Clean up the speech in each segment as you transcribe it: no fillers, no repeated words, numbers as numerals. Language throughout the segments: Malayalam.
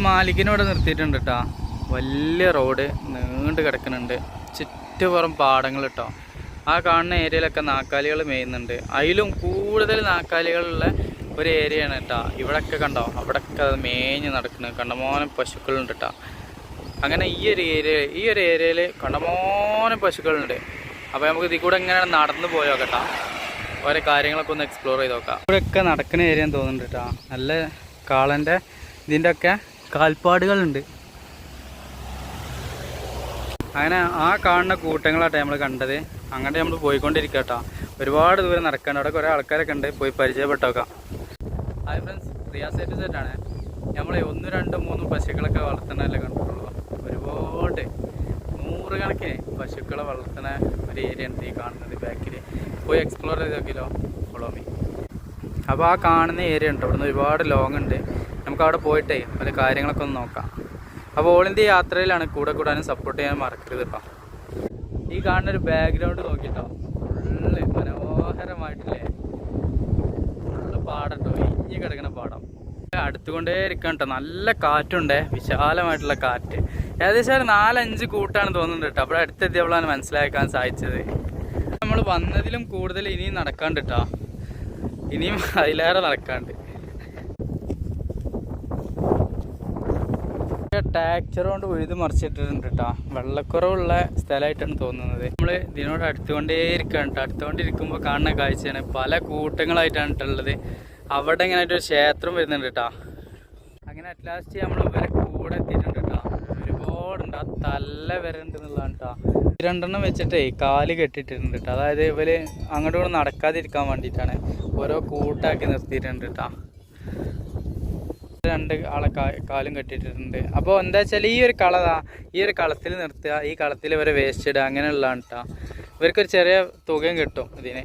മാലിക്കിനോടെ നിർത്തിയിട്ടുണ്ട് കേട്ടോ. വലിയ റോഡ് നീണ്ട് കിടക്കുന്നുണ്ട്, ചുറ്റുപുറം പാടങ്ങൾ കേട്ടോ. ആ കാണുന്ന ഏരിയയിലൊക്കെ നാക്കാലികൾ മേയുന്നുണ്ട്. അതിലും കൂടുതൽ നാക്കാലികളുള്ള ഒരു ഏരിയയാണ് കേട്ടോ. ഇവിടെയൊക്കെ കണ്ടോ, അവിടെയൊക്കെ അത് മേഞ്ഞ് നടക്കുന്നത് കണ്ടമാനം പശുക്കളുണ്ട് കേട്ടോ. അങ്ങനെ ഈ ഒരു ഏരിയയിൽ കണ്ടമാനം പശുക്കളുണ്ട്. അപ്പോൾ നമുക്ക് ഇതിൽ കൂടെ ഇങ്ങനെ നടന്നു പോയോ കേട്ടോ, ഓരോ കാര്യങ്ങളൊക്കെ ഒന്ന് എക്സ്പ്ലോർ ചെയ്ത് നോക്കാം. ഇവിടെയൊക്കെ നടക്കുന്ന ഏരിയ തോന്നുന്നുണ്ട് കേട്ടോ. നല്ല കാളൻ്റെ ഇതിൻ്റെ ഒക്കെ കാൽപ്പാടുകളുണ്ട്. അങ്ങനെ ആ കാണുന്ന കൂട്ടങ്ങളാട്ടെ നമ്മൾ കണ്ടത്. അങ്ങോട്ട് നമ്മൾ പോയിക്കൊണ്ടിരിക്കുക കേട്ടോ. ഒരുപാട് ദൂരം നടക്കാണ്ട്. അവിടെ കുറേ ആൾക്കാരൊക്കെ ഉണ്ട്, പോയി പരിചയപ്പെട്ടോക്കാം. Hi friends, Riyas A to Z ആണ്. നമ്മൾ 1, 2, 3 പശുക്കളൊക്കെ വളർത്തണല്ലേ കണ്ടിട്ടുള്ളൂ. ഒരുപാട് 100 കണക്കിന് പശുക്കളെ വളർത്തുന്ന ഒരു ഏരിയ ഉണ്ട് ഈ കാണുന്നത്. ബാക്കിൽ പോയി എക്സ്പ്ലോർ ചെയ്ത് നോക്കിയല്ലോ, ഫോളോ മീ. അപ്പോൾ ആ കാണുന്ന ഏരിയ ഉണ്ട്, ഇവിടുന്ന് ഒരുപാട് ലോങ് ഉണ്ട്. നമുക്ക് അവിടെ പോയിട്ടേ പല കാര്യങ്ങളൊക്കെ ഒന്ന് നോക്കാം. അപ്പോൾ ഓൾ ഇന്ത്യ യാത്രയിലാണ്, കൂടെ കൂടാനും സപ്പോർട്ട് ചെയ്യാനും മറക്കരുത് കേട്ടോ. ഈ കാണുന്നൊരു ബാക്ക്ഗ്രൗണ്ട് നോക്കിട്ടോ, ഫുള്ള് മനോഹരമായിട്ടില്ലേ, ഫുള്ള് പാടം കേട്ടോ, ഇഞ്ഞി കിടക്കുന്ന പാടം. അടുത്തുകൊണ്ടേ ഇരിക്കാൻ കേട്ടോ. നല്ല കാറ്റുണ്ടേ, വിശാലമായിട്ടുള്ള കാറ്റ്. ഏകദേശം ഒരു 4-5 കൂട്ടാണ് തോന്നുന്നുണ്ട് കേട്ടോ. അപ്പോൾ അടുത്തെത്തിയപ്പോഴാണ് മനസ്സിലാക്കാൻ സാധിച്ചത്. നമ്മൾ വന്നതിലും കൂടുതൽ ഇനിയും നടക്കാണ്ട് കേട്ടോ, ഇനിയും അതിലേറെ നടക്കാണ്ട്. ടാക്ചർ കൊണ്ട് ഉഴുത് മറിച്ചിട്ടിട്ടുണ്ട് കേട്ടോ. വെള്ളക്കുറവുള്ള സ്ഥലമായിട്ടാണ് തോന്നുന്നത്. നമ്മൾ ഇതിനോട് അടുത്തുകൊണ്ടേ ഇരിക്കുകയാണ് കേട്ടോ. അടുത്തുകൊണ്ടിരിക്കുമ്പോൾ കാണുന്ന കാഴ്ചയാണ്, പല കൂട്ടങ്ങളായിട്ടാണ് ഇട്ടുള്ളത്. അവിടെ ഇങ്ങനെ ഒരു ക്ഷേത്രം വരുന്നുണ്ട് കേട്ടോ. അങ്ങനെ അറ്റ്ലാസ്റ്റ് നമ്മൾ ഇവരെ കൂടെ എത്തിയിട്ടുണ്ട് കേട്ടോ. ഒരുപാടുണ്ട്, ആ തല്ല വരണ്ട് എന്നുള്ളതാണ് കേട്ടോ. 2 വെച്ചിട്ടേ കാല് കെട്ടിയിട്ടുണ്ട് കേട്ടോ. അതായത് ഇവര് അങ്ങോട്ടും കൂടെ നടക്കാതിരിക്കാൻ വേണ്ടിയിട്ടാണ് ഓരോ കൂട്ടാക്കി നിർത്തിയിട്ടുണ്ട് കേട്ടോ. 2 ആളെ കാലും കെട്ടിയിട്ടുണ്ട്. അപ്പോൾ എന്താ വെച്ചാൽ ഈ ഒരു കളത്തിൽ നിർത്തുക, ഈ കളത്തിൽ ഇവരെ വേസ്റ്റ് ഇടുക, അങ്ങനെയുള്ളതാണ് കേട്ടോ. ഇവർക്കൊരു ചെറിയ തുകയും കിട്ടും ഇതിന്.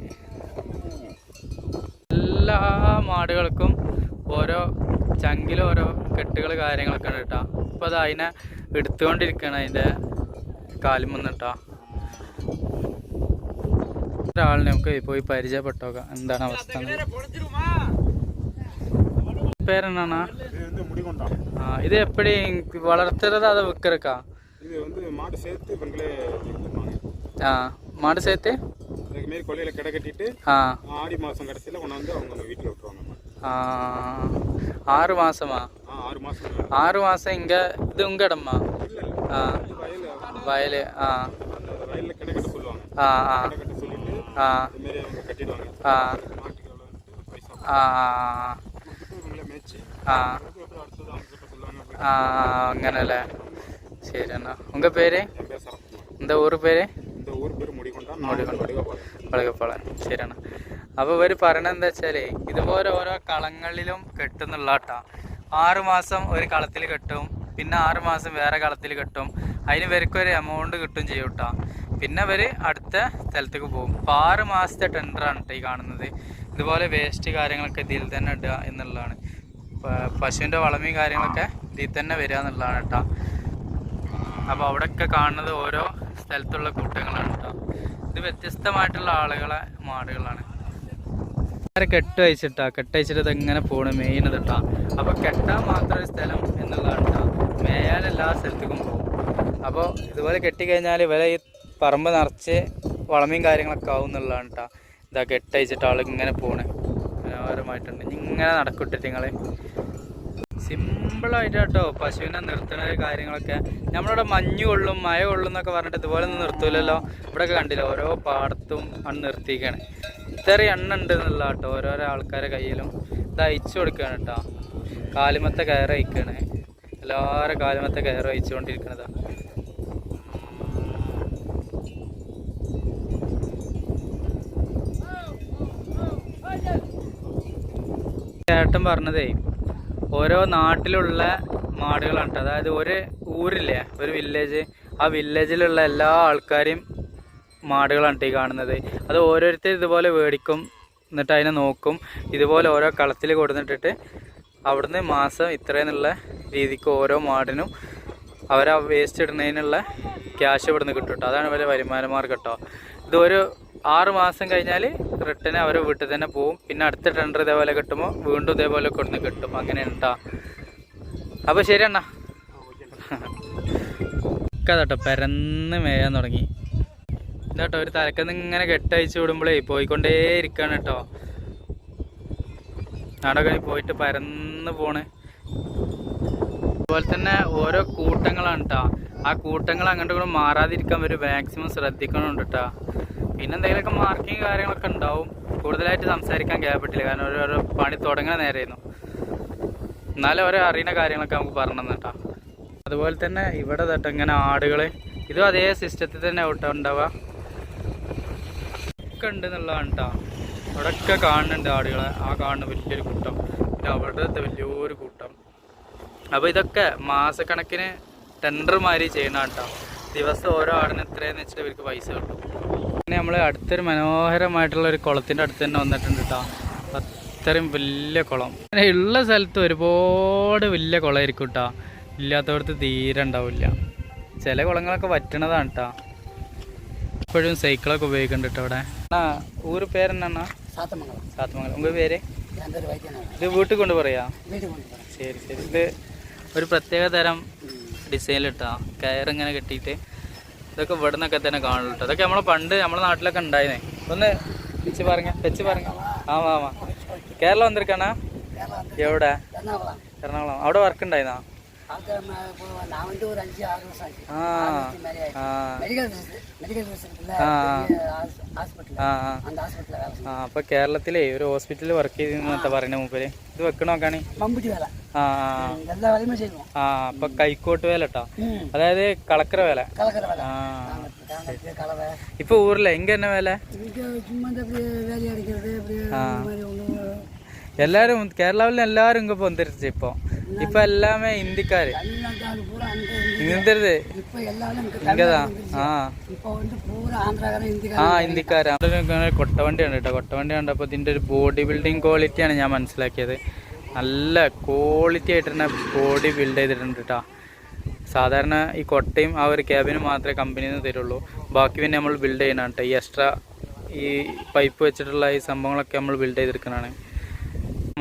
എല്ലാ മാടുകൾക്കും ഓരോ ചങ്കിലും ഓരോ കെട്ടുകൾ കാര്യങ്ങളൊക്കെ ഉണ്ട് കേട്ടോ. അപ്പോൾ അത് അതിനെ എടുത്തുകൊണ്ടിരിക്കുകയാണ് അതിൻ്റെ കാലുമെന്ന് കേട്ടോ. ഒരാളിനെ നമുക്ക് പോയി പരിചയപ്പെട്ടോക്കാം, എന്താണ് അവസ്ഥ. പേരെന്നാ? இது எப்படி வளர்த்துறது அதை விற்கிறக்கா? இது வந்து மாடு சேர்த்து இவங்களே மாடு சேர்த்து அதுக்கு மாரி கொல்லையில கடை கட்டிட்டு ஆடி மாசம் கடைசியில கொண்டாந்து அவங்க வீட்டில் விட்டுருவாங்க. 6 மாசமா? 6 மாசம். 6 மாசம் இங்க இது உங்க இடமா? வயல். வயல்ல கடை கட்ட சொல்லுவாங்க. கடை கட்ட சொல்லிட்டு இது மாரி அவங்க கட்டிடுவாங்க. അങ്ങനല്ലേ. ശരി എന്നാ. ഉങ്ക പേര് എന്താ? ഊര് പേര്? വളകപ്പാള. ശരിയാണ്. അപ്പോൾ ഇവർ പറയണത് എന്താ വെച്ചാലേ, ഇതുപോലെ ഓരോ കളങ്ങളിലും കെട്ടുന്നുള്ള കേട്ടോ. 6 മാസം ഒരു കളത്തിൽ കെട്ടും, പിന്നെ 6 മാസം വേറെ കളത്തിൽ കെട്ടും. അതിന് ഇവർക്കൊരു എമൗണ്ട് കിട്ടും ചെയ്യും കേട്ടോ. പിന്നെ ഇവർ അടുത്ത സ്ഥലത്തേക്ക് പോകും. അപ്പോൾ 6 മാസത്തെ ടെൻഡറാണ് കേട്ടോ ഈ കാണുന്നത്. ഇതുപോലെ വേസ്റ്റ് കാര്യങ്ങളൊക്കെ ഇതിൽ തന്നെ ഇടുക എന്നുള്ളതാണ്. പശുവിൻ്റെ വളമയും കാര്യങ്ങളൊക്കെ ഇതിൽ തന്നെ വരിക എന്നുള്ളതാണ് കേട്ടോ. അപ്പോൾ അവിടെയൊക്കെ കാണുന്നത് ഓരോ സ്ഥലത്തുള്ള കൂട്ടങ്ങളാണ് കേട്ടോ. ഇത് വ്യത്യസ്തമായിട്ടുള്ള ആളുകളെ മാടുകളാണ്. കെട്ട് വെച്ചിട്ട് ഇതെങ്ങനെ പോണ് മെയിനത് കേട്ടോ. അപ്പോൾ കെട്ടാൻ മാത്രം ഒരു സ്ഥലം എന്നുള്ളതാണ് കേട്ടോ. മേയാൻ എല്ലാ സ്ഥലത്തേക്കും പോകും. അപ്പോൾ ഇതുപോലെ കെട്ടിക്കഴിഞ്ഞാൽ ഇവരെ ഈ പറമ്പ് നിറച്ച് വളമയും കാര്യങ്ങളൊക്കെ ആവും എന്നുള്ളതാണ് കേട്ടോ. ഇതാ കെട്ടയച്ചിട്ട് ആളിങ്ങനെ പോണ് മനോഹരമായിട്ടുണ്ട്. ഇങ്ങനെ നടക്കിട്ടിട്ട് നിങ്ങൾ സിമ്പിളായിട്ട് കേട്ടോ പശുവിനെ നിർത്തുന്ന കാര്യങ്ങളൊക്കെ. നമ്മളിവിടെ മഞ്ഞ് കൊള്ളും മഴ കൊള്ളും എന്നൊക്കെ പറഞ്ഞിട്ട് ഇതുപോലെ ഒന്നും നിർത്തൂലല്ലോ. ഇവിടെയൊക്കെ കണ്ടില്ല, ഓരോ പാടത്തും ആണ് നിർത്തിയിരിക്കുകയാണ്. ഇത്രയും എണ്ണ ഉണ്ട് എന്നുള്ള കേട്ടോ ഓരോരോ ആൾക്കാരെ കയ്യിലും. ഇത് അയച്ചു കൊടുക്കുകയാണ് കേട്ടോ. കാലുമത്തെ കയറ് അയക്കുകയാണ്. എല്ലാവരും കാലുമത്തെ കയറ് അയച്ചുകൊണ്ടിരിക്കണതാണ്. ചേട്ടൻ പറഞ്ഞതേ ഓരോ നാട്ടിലുള്ള മാടുകളാണ്. അതായത് ഒരു ഊരില്ലേ, ഒരു വില്ലേജ്, ആ വില്ലേജിലുള്ള എല്ലാ ആൾക്കാരെയും മാടുകളാണ് ഈ കാണുന്നത്. അത് ഓരോരുത്തർ ഇതുപോലെ മേടിക്കും, എന്നിട്ട് അതിനെ നോക്കും. ഇതുപോലെ ഓരോ കളത്തിൽ കൊടുത്തിട്ടിട്ട് അവിടുന്ന് മാസം ഇത്രയെന്നുള്ള രീതിക്ക് ഓരോ മാടിനും അവരാ വേസ്റ്റ് ഇടുന്നതിനുള്ള ക്യാഷ് ഇവിടുന്ന് കിട്ടും കേട്ടോ. അതാണ് ഇവരെ വരുമാന മാർഗ്ഗം കേട്ടോ. ഇതൊരു 6 മാസം കഴിഞ്ഞാൽ റിട്ടേൺ അവരെ വീട്ടിൽ തന്നെ പോവും. പിന്നെ അടുത്ത ടെൻഡർ ഇതേപോലെ കിട്ടുമ്പോൾ വീണ്ടും ഇതേപോലെ കൊടുന്ന് കിട്ടും. അങ്ങനെ കേട്ടോ. അപ്പോൾ ശരി അണ്ണാ. കേട്ടോ പരന്ന് മേയാൻ തുടങ്ങി. ഇതാട്ടോ ഒരു തലക്കന്ന് ഇങ്ങനെ കെട്ടയച്ചു വിടുമ്പോഴേ പോയിക്കൊണ്ടേ ഇരിക്കുകയാണ് കേട്ടോ. നാടൊക്കെ പോയിട്ട് പരന്ന് പോണ്. അതുപോലെ തന്നെ ഓരോ കൂട്ടങ്ങളാണ് കേട്ടോ. ആ കൂട്ടങ്ങൾ അങ്ങോട്ടും കൂടെ മാറാതിരിക്കാൻ ഒരു മാക്സിമം ശ്രദ്ധിക്കണമുണ്ട് കേട്ടോ. പിന്നെ എന്തെങ്കിലുമൊക്കെ മാർക്കിങ് കാര്യങ്ങളൊക്കെ ഉണ്ടാവും. കൂടുതലായിട്ട് സംസാരിക്കാൻ ഗ്യാപ്പിട്ടില്ല, കാരണം ഓരോ പണി തുടങ്ങുന്ന നേരമായിരുന്നു. എന്നാലും ഓരോ അറിയുന്ന കാര്യങ്ങളൊക്കെ നമുക്ക് പറഞ്ഞു കേട്ടോ. അതുപോലെ തന്നെ ഇവിടെ തൊട്ട് ഇങ്ങനെ ആടുകൾ, ഇതും അതേ സിസ്റ്റത്തിൽ തന്നെ ഉണ്ടാവുക ഒക്കെ ഉണ്ട് എന്നുള്ളതാണ് കേട്ടോ. അവിടെയൊക്കെ കാണുന്നുണ്ട് ആടുകളെ. ആ കാണുന്ന വലിയൊരു കൂട്ടം, പിന്നെ അവിടുത്തെ വലിയൊരു കൂട്ടം. അപ്പോൾ ഇതൊക്കെ മാസക്കണക്കിന് ടെൻഡർമാരി ചെയ്യണം കേട്ടോ. ദിവസം ഓരോ ആടിന് എത്രയെന്ന് വെച്ചിട്ട് ഇവർക്ക് പൈസ കിട്ടും. പിന്നെ നമ്മൾ അടുത്തൊരു മനോഹരമായിട്ടുള്ള ഒരു കുളത്തിൻ്റെ അടുത്ത് തന്നെ വന്നിട്ടുണ്ട് കേട്ടോ. അത്രയും വലിയ കുളം. അങ്ങനെ ഉള്ള സ്ഥലത്ത് ഒരുപാട് വലിയ കുളമായിരിക്കും കേട്ടോ. ഇല്ലാത്തവർക്ക് തീരെ ഉണ്ടാവില്ല. ചില കുളങ്ങളൊക്കെ വറ്റണതാണ് കേട്ടോ. ഇപ്പോഴും സൈക്കിളൊക്കെ ഉപയോഗിക്കുന്നുണ്ട് കേട്ടോ അവിടെ. ഊര് പേരെന്നാ? സാത്തമംഗലം. ഉங்கள் പേര്? ഇത് വീട്ടിൽ കൊണ്ട് പറയാ? ശരി ശരി. ഇത് ഒരു പ്രത്യേക തരം ഡിസൈനിലിട്ടാ കയറിങ്ങനെ കെട്ടിയിട്ട്. ഇതൊക്കെ ഇവിടെ നിന്നൊക്കെ തന്നെ കാണുള്ളൂ കേട്ടോ. അതൊക്കെ നമ്മളെ പണ്ട് നമ്മളെ നാട്ടിലൊക്കെ ഉണ്ടായിരുന്നേ. ഒന്ന് വെച്ച് പറഞ്ഞ ആമാ കേരളം വന്നിരിക്കണ? എവിടെ? എറണാകുളം. അവിടെ വർക്ക് ഉണ്ടായിരുന്നാ? അപ്പൊ കേരളത്തിലെ ഒരു ഹോസ്പിറ്റലിൽ വർക്ക് ചെയ്തെന്നൊക്കെ പറയുന്ന മൂപ്പര്. ഇത് വെക്കണോക്കാണ്. അപ്പൊ കൈക്കോട്ട് വേല കേട്ടോ, അതായത് കളക്കര വേല. ഇപ്പൊ ഊരിലെ എങ്ക തന്നെ വേല? எல்லாரும் கேரளாவில் எல்லாரும் இங்கே வந்துருச்சு. இப்போ எல்லாமே ஹிந்திக்காரு ഇങ്ങതാ. ഹിന്ദിക്കാര്. കൊട്ടവണ്ടിയാണ് കേട്ടോ. കൊട്ടവണ്ടി കണ്ടപ്പോൾ ഇതിൻ്റെ ഒരു ബോഡി ബിൽഡിങ് ക്വാളിറ്റിയാണ് ഞാൻ മനസ്സിലാക്കിയത്. നല്ല ക്വാളിറ്റി ആയിട്ട് തന്നെ ബോഡി ബിൽഡ് ചെയ്തിട്ടുണ്ട് കേട്ടോ. സാധാരണ ഈ കൊട്ടയും ആ ഒരു ക്യാബിനും മാത്രമേ കമ്പനിയിൽ നിന്ന് തരുള്ളൂ. ബാക്കി പിന്നെ നമ്മൾ ബിൽഡ് ചെയ്യണം കേട്ടോ. ഈ എക്സ്ട്രാ ഈ പൈപ്പ് വെച്ചിട്ടുള്ള ഈ സംഭവങ്ങളൊക്കെ നമ്മൾ ബിൽഡ് ചെയ്തെടുക്കുന്നതാണ്.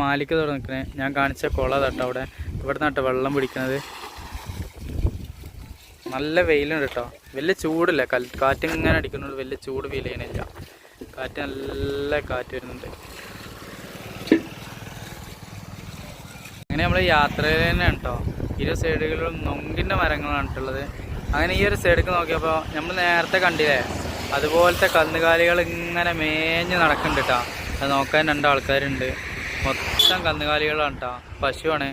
മാലിക്ക് തുറന്ന് നിൽക്കണേ. ഞാൻ കാണിച്ച കുള തട്ടോ അവിടെ. ഇവിടെ നിന്നാട്ടോ വെള്ളം പിടിക്കുന്നത്. നല്ല വെയിലുണ്ട് കേട്ടോ. വലിയ ചൂടില്ല. കാറ്റ് ഇങ്ങനെ അടിക്കുന്നുണ്ട്. വലിയ ചൂട് ഫീൽ ചെയ്യണില്ല. കാറ്റ് നല്ല കാറ്റ് വരുന്നുണ്ട്. അങ്ങനെ നമ്മൾ യാത്രയിൽ തന്നെയാണ് കേട്ടോ. ഇരു സൈഡുകളിലും നൊങ്കിൻ്റെ മരങ്ങളാണ് ഉള്ളത്. അങ്ങനെ ഈ ഒരു സൈഡിലേക്ക് നോക്കിയപ്പോൾ നമ്മൾ നേരത്തെ കണ്ടില്ലേ, അതുപോലത്തെ കന്നുകാലികൾ ഇങ്ങനെ മേഞ്ഞ് നടക്കുന്നുണ്ട് കേട്ടോ. അത് നോക്കാൻ 2 ആൾക്കാരുണ്ട്. മൊത്തം കന്നുകാലികളാണ് കേട്ടോ. പശുവാണ്.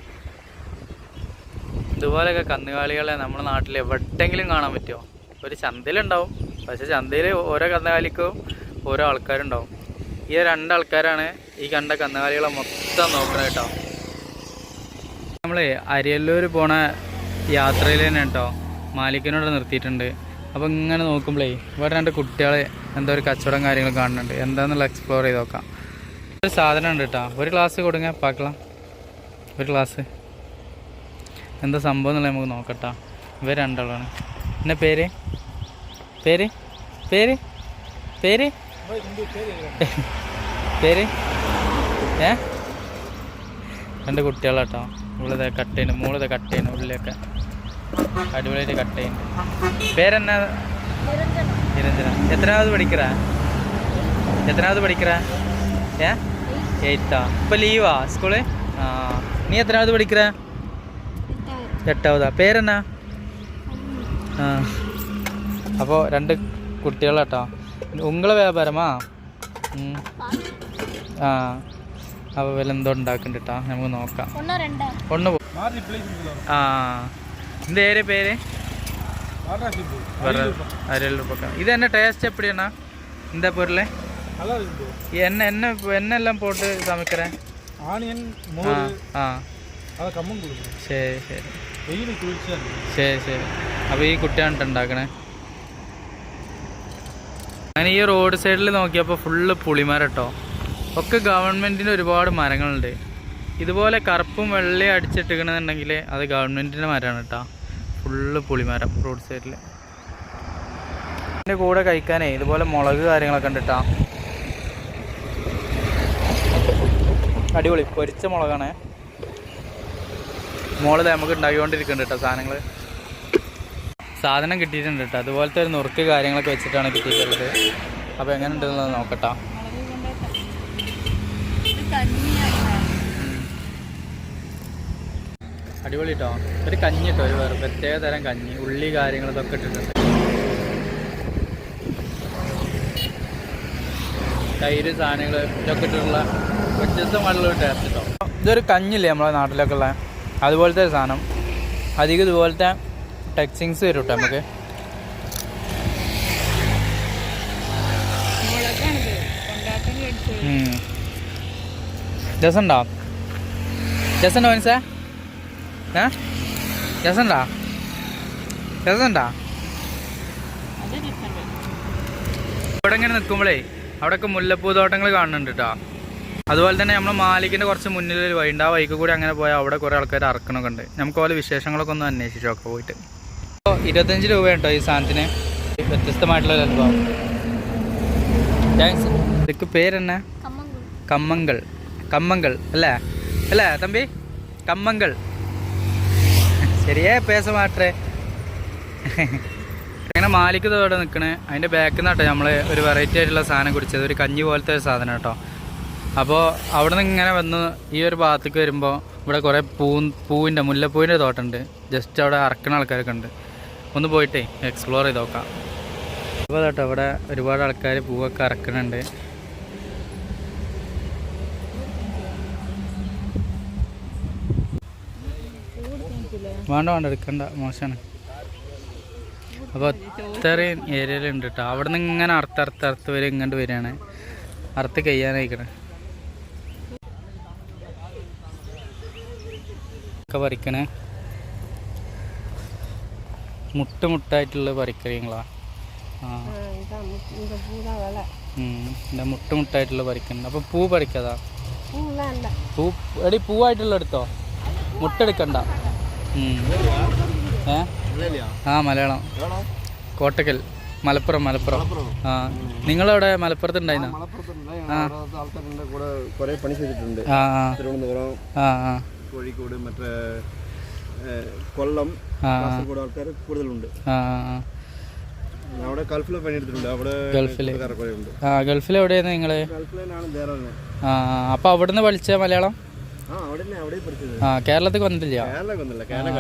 ഇതുപോലെയൊക്കെ കന്നുകാലികളെ നമ്മുടെ നാട്ടിൽ എവിടെയെങ്കിലും കാണാൻ പറ്റുമോ? ഒരു ചന്തയിലുണ്ടാവും, പക്ഷെ ചന്തയിൽ ഓരോ കന്നുകാലിക്കും ഓരോ ആൾക്കാരുണ്ടാവും. ഈ 2 ആൾക്കാരാണ് ഈ കണ്ട കന്നുകാലികളെ മൊത്തം നോക്കണം കേട്ടോ. നമ്മൾ അരിയല്ലൂർ പോണ യാത്രയിൽ തന്നെ കേട്ടോ മാലിക്കിനോട് നിർത്തിയിട്ടുണ്ട്. അപ്പോൾ ഇങ്ങനെ നോക്കുമ്പോഴേ ഇവിടെ 2 കുട്ടികൾ എന്തോ ഒരു കച്ചവടം കാര്യങ്ങൾ കാണുന്നുണ്ട്. എന്താണെന്നുള്ള എക്സ്പ്ലോർ ചെയ്ത് നോക്കാം. ഒരു സാധനം ഉണ്ട് കേട്ടോ. ഒരു ഗ്ലാസ് കൊടുങ്ങ പാക്കലാം. ഒരു ഗ്ലാസ് എന്താ സംഭവം എന്നുള്ളത് നമുക്ക് നോക്കട്ടോ. ഇവർ 2 ആളാണ്. പിന്നെ പേര് പേര് പേര് പേര് പേര് 2 കുട്ടികളാട്ടോ. ഇവളിത് കട്ട് ചെയ്യുന്നു, മോളിത് കട്ട് ചെയ്യുന്നു. ഉള്ളിലൊക്കെ അടിപൊളിയായിട്ട് കട്ട് ചെയ്യുന്നു. പേരെന്നാ? നിരഞ്ജന. എത്രാമത് പഠിക്കറ? 8ാ? ഇപ്പോൾ ലീവാ സ്കൂള്? നീ എത്രാമത് പഠിക്കറ? 8ാവതാ. പേരെന്നാ? അപ്പോൾ 2 കുട്ടികളാട്ടോ. ഉങ്ങളെ വ്യാപാരമാ? അപ്പോൾ വില എന്തോ ഉണ്ടാക്കുന്നുണ്ട് കേട്ടോ. നമുക്ക് നോക്കാം. ഒന്ന് இந்த ஏரியா பேர்? அரியலூர். இது என்ன டேஸ்ட் எப்படிண்ணா இந்த பொருள்? என்னெல்லாம் போட்டு சமைக்கிறேன்? ஆனியன், ശരി ശരി ശരി ശരി. അപ്പോൾ ഈ കുട്ടിയാണ് ഉണ്ടാക്കണേ. അങ്ങനെ ഈ റോഡ് സൈഡിൽ നോക്കിയപ്പോൾ ഫുള്ള് പുളിമരം കേട്ടോ. ഒക്കെ ഗവൺമെൻറ്റിൻ്റെ ഒരുപാട് മരങ്ങളുണ്ട്. ഇതുപോലെ കറുപ്പും വെള്ളയും അടിച്ചിട്ടിക്കണമെന്നുണ്ടെങ്കിൽ അത് ഗവൺമെൻറ്റിൻ്റെ മരമാണ് കേട്ടോ. ഫുള്ള് പുളിമരം റോഡ് സൈഡിൽ. ഇതിൻ്റെ കൂടെ കഴിക്കാനേ ഇതുപോലെ മുളക് കാര്യങ്ങളൊക്കെ ഉണ്ട് കേട്ടോ. അടിപൊളി പൊരിച്ച മുളകാണ്. മോള് നമുക്ക് ഉണ്ടാക്കിക്കൊണ്ടിരിക്കുന്നുണ്ട് കേട്ടോ സാധനങ്ങൾ. സാധനം കിട്ടിയിട്ടുണ്ട് കേട്ടോ. അതുപോലത്തെ ഒരു നുറുക്ക് കാര്യങ്ങളൊക്കെ വെച്ചിട്ടാണ് കിട്ടിയിട്ടുള്ളത്. അപ്പോൾ എങ്ങനെ ഉണ്ടെന്നുള്ളത് നോക്കട്ടോ. അടിപൊളി കേട്ടോ. ഒരു കഞ്ഞി കേട്ടോ, ഒരു വേറെ പ്രത്യേക തരം കഞ്ഞി, ഉള്ളി കാര്യങ്ങൾ ഇതൊക്കെ ഇട്ടിട്ടുണ്ട്. തൈര് സാധനങ്ങൾ ഇതൊക്കെ ഇട്ടിട്ടുള്ള വ്യത്യസ്തമായിട്ടുള്ള ഒരു ടേസ്റ്റ് കേട്ടോ. ഇതൊരു കഞ്ഞില്ലേ നമ്മളെ നാട്ടിലൊക്കെ ഉള്ള അതുപോലത്തെ ഒരു സാധനം. അധികം ഇതുപോലത്തെ ടെക്സിങ്സ് വരും കേട്ടോ നമുക്ക്. രസമുണ്ടോ? രസമുണ്ടോ മനസ്സേ? രസമുണ്ടോ? രസമുണ്ടോ? ഇവിടെ ഇങ്ങനെ നിൽക്കുമ്പോഴേ അവിടെയൊക്കെ മുല്ലപ്പൂ തോട്ടങ്ങൾ കാണുന്നുണ്ട് കേട്ടോ. അതുപോലെ തന്നെ നമ്മൾ മാലിക്കിൻ്റെ കുറച്ച് മുന്നിൽ ഒരു വഴി ഉണ്ട്. ആ വഴിക്ക് കൂടി അങ്ങനെ പോയാൽ അവിടെ കുറേ ആൾക്കാർ അറക്കണമൊക്കെ ഉണ്ട്. നമുക്ക് പോലെ വിശേഷങ്ങളൊക്കെ ഒന്ന് അന്വേഷിച്ചൊക്കെ പോയിട്ട്. അപ്പോൾ 25 രൂപ കേട്ടോ ഈ സാധനത്തിന്. വ്യത്യസ്തമായിട്ടുള്ളൊരു അനുഭവം. താങ്ക്സ്. ഇതൊക്കെ പേരെന്നാ? കമ്മങ്കൾ. കമ്മങ്കൾ അല്ലേ? അല്ലേ തമ്പി? കമ്മങ്കൾ. ശരിയേ പേസ മാറ്റേ. അങ്ങനെ മാലിക്ക് തോടെ നിൽക്കണേ. അതിൻ്റെ ബാക്കിൽ നിന്നാട്ടോ നമ്മൾ ഒരു വെറൈറ്റി ആയിട്ടുള്ള സാധനം കുടിച്ചത്. ഒരു കഞ്ഞി പോലത്തെ ഒരു സാധനം കേട്ടോ. അപ്പോൾ അവിടെ നിന്ന് ഇങ്ങനെ വന്ന് ഈ ഒരു ഭാഗത്തേക്ക് വരുമ്പോൾ ഇവിടെ കുറേ പൂവിൻ്റെ മുല്ലപ്പൂവിൻ്റെ തോട്ടമുണ്ട്. ജസ്റ്റ് അവിടെ അറക്കണ ആൾക്കാരൊക്കെ ഉണ്ട്. ഒന്ന് പോയിട്ടേ എക്സ്പ്ലോർ ചെയ്ത് നോക്കാം. അപ്പോൾ കേട്ടോ ഇവിടെ ഒരുപാട് ആൾക്കാർ പൂവൊക്കെ അറക്കണുണ്ട്. വേണ്ട എടുക്കണ്ട, മോശമാണ്. അപ്പോൾ അത്രയും ഏരിയയിലുണ്ട് കേട്ടോ. അവിടെ നിന്ന് ഇങ്ങനെ അറുത്ത് വരെ ഇങ്ങോട്ട് വരികയാണ്. അറുത്ത് കഴിയാനായിക്കണേ ഒക്കെ പറിക്കണേ. മുട്ടായിട്ടുള്ള പറിക്കറിയങ്ങളാ. മുട്ടായിട്ടുള്ള പറിക്കുന്നുണ്ട്. അപ്പോൾ പൂ പറിക്കാതാ? പൂവായിട്ടുള്ള എടുത്തോ, മുട്ടെടുക്കണ്ട. മലയാളം. കോട്ടക്കൽ, മലപ്പുറം. ആ, നിങ്ങളവിടെ മലപ്പുറത്ത് ഉണ്ടായിരുന്നോ? കോഴിക്കോട്, മറ്റേ കൊല്ലം, കാസർഗോഡ് ആൾക്കാർ കൂടുതലുണ്ട്. അവിടെ ഗൾഫിൽ പണിയെടുത്തിട്ടുണ്ട്. അവിടെ ഗൾഫിൽ എവിടെയാണ് നിങ്ങള്? അപ്പൊ അവിടുന്ന് പഠിച്ച മലയാളം? കേരളത്തിൽ വന്നിട്ടില്ല.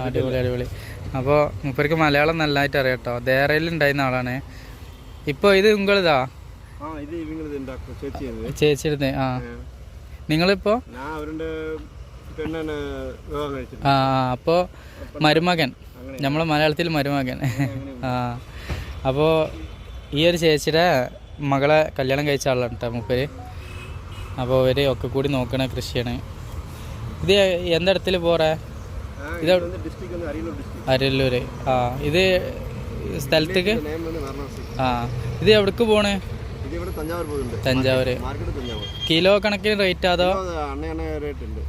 അടിപൊളി. അപ്പോൾ മൂപ്പർക്ക് മലയാളം നല്ലതായിട്ട് അറിയാം കേട്ടോ. ദേറയിൽ ഉണ്ടായിരുന്ന ആളാണ്. ഇപ്പോൾ ഇത് നിങ്ങളിതാ ചേച്ചിരുന്ന്? ആ, നിങ്ങളിപ്പോ? അപ്പോൾ മരുമകൻ, നമ്മളെ മലയാളത്തിൽ മരുമകൻ. ആ, അപ്പോൾ ഈ ഒരു ചേച്ചിയുടെ മകളെ കല്യാണം കഴിച്ച ആളാണ് കേട്ടോ മൂപ്പര്. അപ്പോൾ അവർ ഒക്കെ കൂടി നോക്കണ കൃഷിയാണ് ഇത്. എന്തിടത്തിൽ പോറേ? ഇത് അരല്ലൂര്. ആ, ഇത് സ്ഥലത്തേക്ക്? ആ, ഇത് എവിടേക്ക് പോണേ? തഞ്ചാവൂര്. കിലോ കണക്കിന് റേറ്റ് അതോ?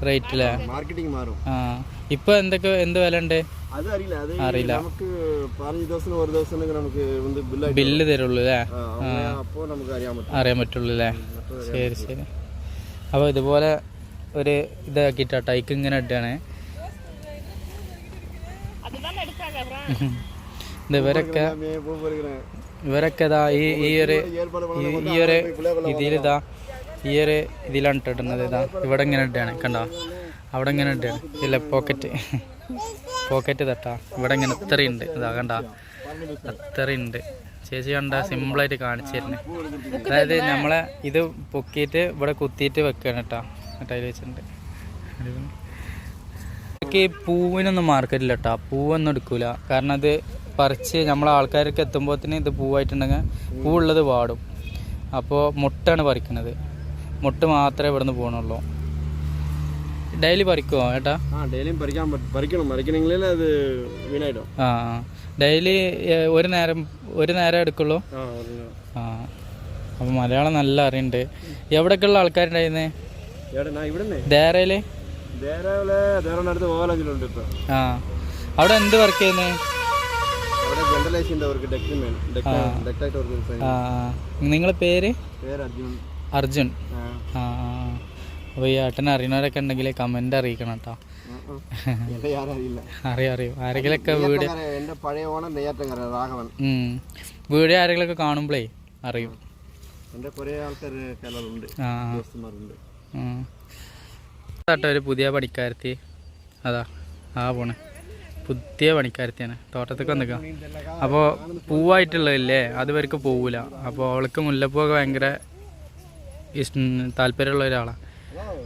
റേറ്റ് അല്ലേ? ആ, ഇപ്പൊ എന്ത് വില ഉണ്ട് അറിയില്ല. ബില്ല് തരുള്ളൂ അല്ലേ? അറിയാൻ പറ്റുള്ളൂ അല്ലേ? ശരി. അപ്പോൾ ഇതുപോലെ ഒരു ഇതാക്കിയിട്ടാ ടൈക്ക് ഇങ്ങനെ ഇട്ടാണ്. ഇവരൊക്കെ ഇതാ ഈ ഒരു ഇതിലിതാ ഈ ഒരു ഇതിലാണ് ഇട്ടിടുന്നത്. ഇതാ ഇവിടെ ഇങ്ങനെ ഇട്ടാണ്, കണ്ടോ? അവിടെ ഇങ്ങനെ ഇട്ടാണ്. ഇല്ല, പോക്കറ്റ് തട്ടാ. ഇവിടെ ഇങ്ങനെ അത്രയുണ്ട്. ഇതാ കണ്ട, അത്രയുണ്ട്. ചേച്ചി കണ്ട സിമ്പിളായിട്ട് കാണിച്ചു തരുന്നത്. അതായത് നമ്മളെ ഇത് പൊക്കിയിട്ട് ഇവിടെ കുത്തിയിട്ട് വെക്കുകയാണ് കേട്ടോ. ടൈൽ വെച്ചിട്ടുണ്ട്. ഈ പൂവിനൊന്നും മാർക്കറ്റില്ല കേട്ടോ. പൂവൊന്നും എടുക്കൂല. കാരണം അത് പറിച്ച് നമ്മളെ ആൾക്കാർക്ക് എത്തുമ്പോഴത്തേന് ഇത് പൂവായിട്ടുണ്ടെങ്കിൽ പൂവുള്ളത് വാടും. അപ്പോൾ മുട്ടാണ് പറിക്കുന്നത്. മുട്ട് മാത്രമേ ഇവിടെ നിന്ന് പോകണുള്ളൂ. ഡെയിലി പറിക്കുമോ ഏട്ടാ? ആ, ഡെയിലി ഒരു നേരം എടുക്കുള്ളൂ. ആ, അപ്പോൾ മലയാളം നല്ല അറിയുന്നുണ്ട്. എവിടെയൊക്കെയുള്ള ആൾക്കാരുണ്ടായിരുന്നേ? ദേറയില്? ആ, അവിടെ എന്ത് വർക്ക് ചെയ്യുന്നേ? നിങ്ങളെ പേര്? അർജുൻ. ആ, അപ്പോൾ ഈ ഏട്ടനെ അറിയുന്നവരൊക്കെ ഉണ്ടെങ്കിൽ കമൻ്റ് അറിയിക്കണം കേട്ടോ. അറിയാം അറിയും ആരെങ്കിലൊക്കെ വീട് എൻ്റെ പഴയ ഓണർ നെയ്യാറ്റങ്കര രാഘവൻ. വീട് ആരെങ്കിലൊക്കെ കാണുമ്പോഴേ അറിയും. എൻ്റെ കുറേ ആൾക്കാർ കേരളമുണ്ട്, ദോസ്തന്മാരുണ്ട്. കേട്ടോ ഒരു പുതിയ പണിക്കാരത്തി അതാ പോണേ, പുതിയ പണിക്കാരത്തിയാണ്. തോട്ടത്തേക്ക് വന്നിക്കാം. അപ്പോൾ പൂവായിട്ടുള്ളതില്ലേ അത് ഇവർക്ക് പോവില്ല. അപ്പോൾ അവൾക്ക് മുല്ലപ്പൂവൊക്കെ ഭയങ്കര താല്പര്യമുള്ള ഒരാളാണ്.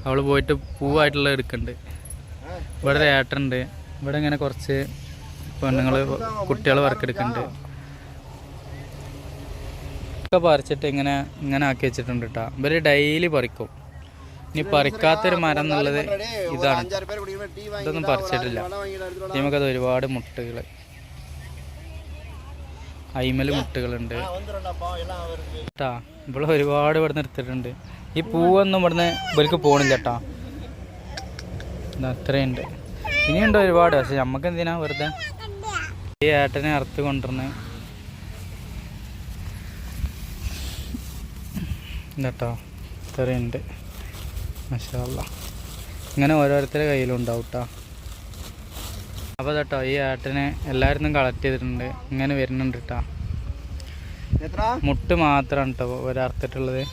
അവൾ പോയിട്ട് പൂവായിട്ടുള്ള എടുക്കുന്നുണ്ട്. ഇവിടെ ഒരു ഏട്ടനുണ്ട്. ഇവിടെ ഇങ്ങനെ കുറച്ച് പെണ്ണുങ്ങൾ കുട്ടികൾ വർക്കെടുക്കുന്നുണ്ട്. ഒക്കെ പറിച്ചിട്ട് ഇങ്ങനെ ആക്കി വെച്ചിട്ടുണ്ട് കേട്ടോ. ഇവർ ഡെയിലി പറിക്കും. ഇനി പറിക്കാത്തൊരു മരം എന്നുള്ളത് ഇതാണ്. ഇതൊന്നും പറിച്ചിട്ടില്ല. നമുക്കത് ഒരുപാട് മുട്ടുകൾ, അയിമല് മുട്ടുകളുണ്ട് കേട്ടാ. ഇവിടെ ഒരുപാട് ഇവിടെ നിർത്തിയിട്ടുണ്ട്. ഈ പൂവൊന്നും ഇവിടുന്ന് ഇവർക്ക് പോകണില്ല കേട്ടാ. അത്രയുണ്ട്. ഇനിയുണ്ട് ഒരുപാട്. പക്ഷെ നമുക്ക് എന്തിനാ വെറുതെ. ഈ ഏട്ടനെ അറുത്ത് കൊണ്ടുവന്ന് കേട്ടോ. ഇത്രയുണ്ട്. മാഷാ അല്ലാ. ഇങ്ങനെ ഓരോരുത്തരുടെ കയ്യിലും ഉണ്ടാവും കേട്ടോ. അപ്പോൾ കേട്ടോ ഈ ഏട്ടനെ എല്ലാവരും കളക്ട് ചെയ്തിട്ടുണ്ട്. ഇങ്ങനെ വരുന്നുണ്ട് കേട്ടോ. മുട്ട് മാത്രമാണ് കേട്ടോ ഒരറുത്തിട്ടുള്ളത്.